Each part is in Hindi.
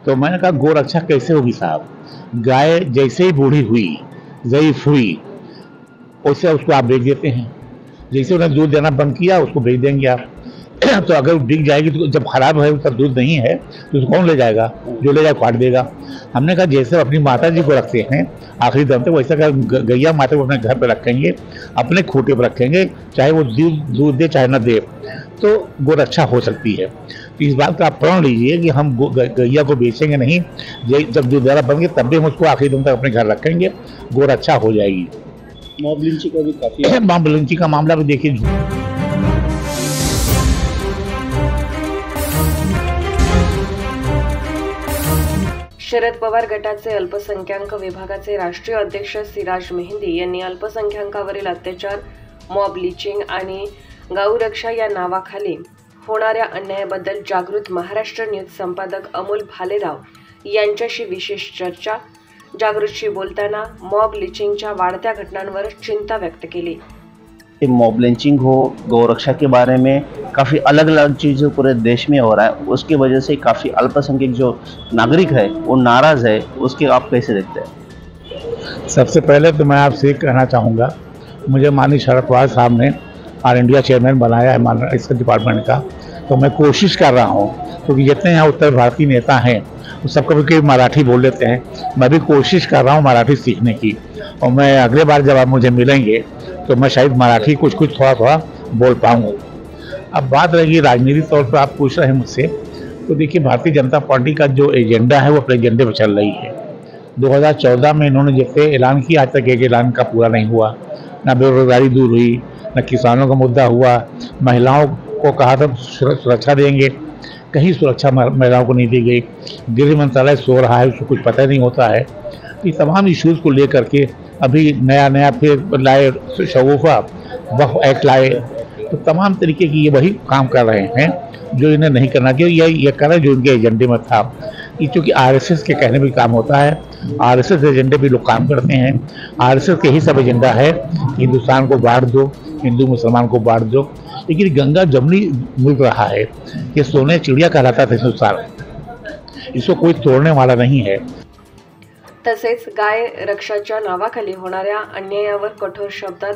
तो मैंने कहा गोरक्षा कैसे होगी साहब, गाय जैसे ही बूढ़ी हुई, ज़ईफ हुई, वैसे उसको आप बेच देते हैं। जैसे उन्हें दूध देना बंद किया उसको बेच देंगे आप। तो अगर बिक जाएगी तो जब खराब है उसका दूध नहीं है तो उसको कौन ले जाएगा, जो ले जाए काट देगा। हमने कहा जैसे अपनी माता जी को रखते हैं आखिरी दम तक, वैसे अगर गैया माता को अपने घर पर रखेंगे, अपने खूंटे पर रखेंगे, चाहे वो दूध दे चाहे न दे, तो गोरक्षा हो सकती है। तो इस बात का आप प्रण लीजिए कि हम गैया को बेचेंगे नहीं, जब दूध देना बन गए तब भी हम उसको आखिरी दम तक अपने घर रखेंगे, गोरक्षा हो जाएगी। मॉब लिंचिंग का भी काफी मॉब लिंचिंग का मामला भी देखिए। शरद पवार गटाचे अल्पसंख्याक विभागाचे राष्ट्रीय अध्यक्ष सिराज मेहंदी यांनी अल्पसंख्याकावरील अत्याचार, मॉब लिंचिंग आणि गौरक्षा या नावाखाली होणाऱ्या अन्यायाबद्दल जागृत महाराष्ट्र न्यूज संपादक अमोल भालेराव यांच्याशी विशेष चर्चा। जागृतशी बोलताना मॉब लिंचिंगच्या वाढत्या घटनांवर चिंता व्यक्त केली। मॉब लिंचिंग हो, गौरक्षा के बारे में काफ़ी अलग अलग चीज़ें पूरे देश में हो रहा है, उसकी वजह से काफ़ी अल्पसंख्यक जो नागरिक है वो नाराज़ है, उसके आप कैसे देखते हैं? सबसे पहले तो मैं आपसे ये कहना चाहूँगा, मुझे माननीय शरद पवार साहब ने ऑल इंडिया चेयरमैन बनाया है इसके डिपार्टमेंट का, तो मैं कोशिश कर रहा हूँ, क्योंकि जितने यहाँ उत्तर भारतीय नेता हैं वो सब कभी मराठी बोल लेते हैं, मैं भी कोशिश कर रहा हूँ मराठी सीखने की, और मैं अगले बार जब आप मुझे मिलेंगे तो मैं शायद मराठी कुछ थोड़ा थोड़ा बोल पाऊँ। अब बात रहेगी राजनीतिक तौर पर, आप पूछ रहे हैं मुझसे, तो देखिए भारतीय जनता पार्टी का जो एजेंडा है वो अपने एजेंडे पर चल रही है। 2014 में इन्होंने जैसे ऐलान किया, आज तक एक ऐलान का पूरा नहीं हुआ, ना बेरोजगारी दूर हुई, न किसानों का मुद्दा हुआ, महिलाओं को कहा था सुरक्षा देंगे, कहीं सुरक्षा महिलाओं को नहीं दी गई, गृह मंत्रालय सो रहा है, उसको कुछ पता नहीं होता है। ये तमाम इश्यूज़ को लेकर के अभी नया फिर लाए शगुफा वक्फ एक्ट लाए, तो तमाम तरीके की ये वही काम कर रहे हैं जो इन्हें नहीं करना चाहिए, ये कर रहे जो इनके एजेंडे में था। ये चूँकि आरएसएस के कहने भी काम होता है, आरएसएस एजेंडे भी लोग काम करते हैं, आरएसएस के ही सब एजेंडा है हिंदुस्तान को बांट दो, हिंदू मुसलमान को बांट दो, लेकिन गंगा जमुनी मिल रहा है, ये सोने चिड़िया कहलाता था हिंदुस्तान, इसको कोई तोड़ने वाला नहीं है। तसेच गाय रक्षाच्या नावाखाली होणाऱ्या अन्यायावर कठोर शब्दात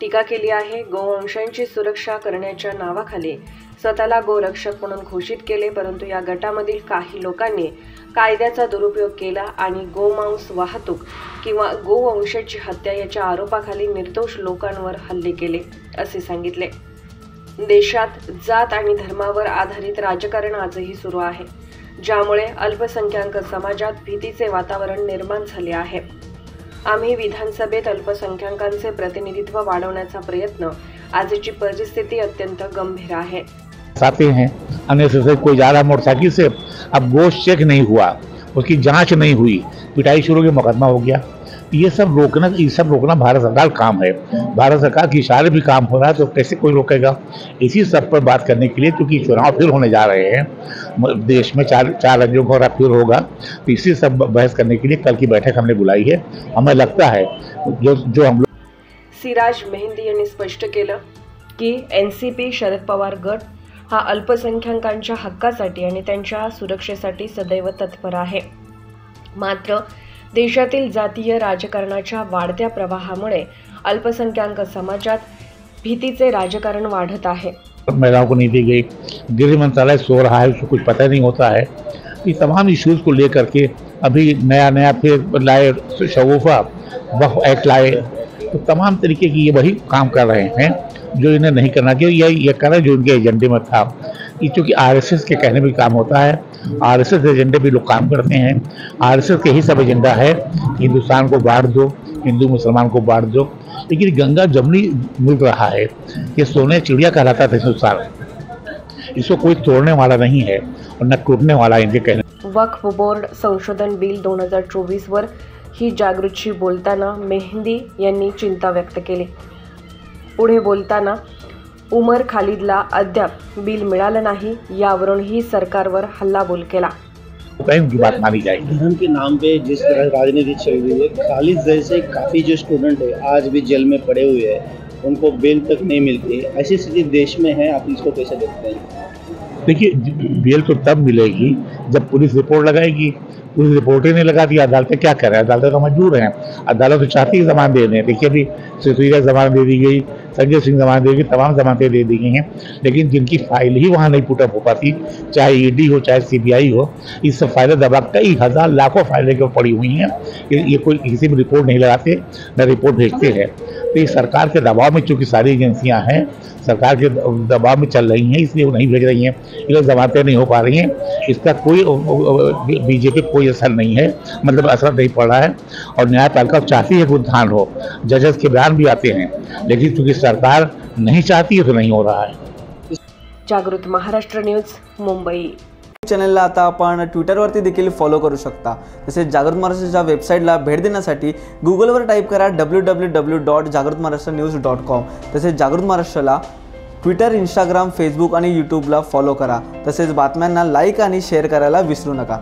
टीका केली आहे। गोवंशांची सुरक्षा करण्याच्या नावाखाली स्वतःला गोरक्षक म्हणून घोषित केले, परंतु या गटामधील काही लोकांनी कायद्याचा दुरुपयोग केला आणि गोमांस वाहतूक किंवा गोवंशाची हत्या याच्या आरोपाखाली निर्दोष लोकांवर हल्ले केले असे सांगितले। देशात जात आणि धर्मावर आधारित राजकारण आजही सुरू आहे, ज्यामुळे अल्पसंख्याक समाजात भीतीचे वातावरण निर्माण झाले आहे। आम्ही विधानसभेत अल्पसंख्याकांचे प्रतिनिधित्व वाढवण्याचा प्रयत्न, आजची परिस्थिती अत्यंत गंभीर आहे। आते हैं अन्य से कोई जा रहा मोटरसाइकिल से, अब गोश्त चेक नहीं हुआ, उसकी जांच नहीं हुई, पिटाई शुरू हो गई, मुकदमा हो गया। ये सब रोकना भारत सरकार काम है, भारत सरकार की इशारे भी काम हो रहा है, तो कैसे कोई रोकेगा। इसी सब पर बात करने के लिए, क्योंकि चुनाव फिर होने जा रहे हैं देश में, चार राज्यों का फिर होगा, तो इसी सब बहस करने के लिए कल की बैठक हमने बुलाई है। हमें लगता है जो हम लोग। सिराज मेहंदी यांनी स्पष्ट केलं की एनसीपी शरद पवार गट हा अल्पसंख्याकांच्या हक्कासाठी आणि त्यांच्या सुरक्षेसाठी सदैव तत्पर आहे। मात्र देशातील जातीय राजकारणाच्या वाढत्या प्रवाहामुळे अल्पसंख्याक समाजात भीतीचे राजकारण वाढत आहे। महिलाओं को नहीं दी गई, गृह मंत्रालय सो रहा है, उसको कुछ पता नहीं होता है। ये तमाम इश्यूज़ को लेकर के अभी नया फिर लाए शगुफा वक्फ एक्ट लाए, तो तमाम तरीके की ये वही काम कर रहे हैं जो इन्हें नहीं करना चाहिए, ये कर रहे जो इनके एजेंडे में था। ये चूँकि आरएसएस के कहने भी काम होता है, आरएसएस एजेंडे भी लोग काम करते हैं, आरएसएस के ही सब एजेंडा है हिंदुस्तान को बांट दो, हिंदू मुसलमान को बांट दो, लेकिन गंगा जमुनी मिल रहा है, ये सोने चिड़िया कहलाता था हिंदुस्तान, इसको कोई तोड़ने वाला नहीं है और न टूटने वाला इनके कहने। वक्फ बोर्ड संशोधन बिल 2024 वर ही जागृतशी बोलताना मेहंदी यांनी चिंता व्यक्त केली। पुढे बोलताना उमर खालिदला अद्याप बिल मिळालं नाही, यावरूनही सरकारवर हल्लाबोल केला। उनकी बात मानी जाएगी। धर्म के नाम पे जिस तरह राजनीति चल रही है, खालिद जैसे काफ़ी जो स्टूडेंट है आज भी जेल में पड़े हुए हैं, उनको बेल तक नहीं मिलती, ऐसी स्थिति देश में है, आप इसको कैसे देखते हैं? देखिए बेल तो तब मिलेगी जब पुलिस रिपोर्ट लगाएगी। पुलिस रिपोर्ट ही नहीं लगाती, अदालतें क्या करें? अदालतें तो मजबूर हैं। अदालत तो चाहती है जमानत दे दें। देखिए अभी सिसोदिया जमानत दे दी गई, संजय सिंह जमानत दे दी, तमाम जमानतें दे दी गई हैं, लेकिन जिनकी फाइल ही वहाँ नहीं पुटअप हो पाती, चाहे ईडी हो चाहे सीबीआई हो, इस सब फाइलें दबा कई हज़ार लाखों फाइलें क्यों पड़ी हुई हैं। ये कोई किसी भी रिपोर्ट नहीं लगाते न रिपोर्ट भेजते हैं। तो ये सरकार के दबाव में चूँकि सारी एजेंसियाँ हैं, सरकार के दबाव में चल रही हैं, इसलिए वो नहीं भेज रही हैं, इसलिए जमानतें नहीं हो पा रही हैं। इसका कोई बीजेपी कोई असर नहीं है, मतलब असर नहीं पड़ रहा है। और न्यायपालिका चाहती है कि उत्थान हो, जजेस के बयान भी आते हैं, लेकिन चूंकि सरकार नहीं चाहती है तो नहीं हो रहा है। जागृत महाराष्ट्र न्यूज, मुंबई। चॅनलला आता आपण ट्विटरवरती देखील फॉलो करू शकता। तसेच जागृत महाराष्ट्राच्या वेबसाईटला भेट देण्यासाठी गुगलवर टाईप करा www.jagrutmaharashtranews.com। तसेच जागृत महाराष्ट्राला ट्विटर, इंस्टाग्राम, फेसबुक आणि यूट्यूबला फॉलो करा। तसेच बातम्यांना लाईक आणि शेअर करायला विसरू नका।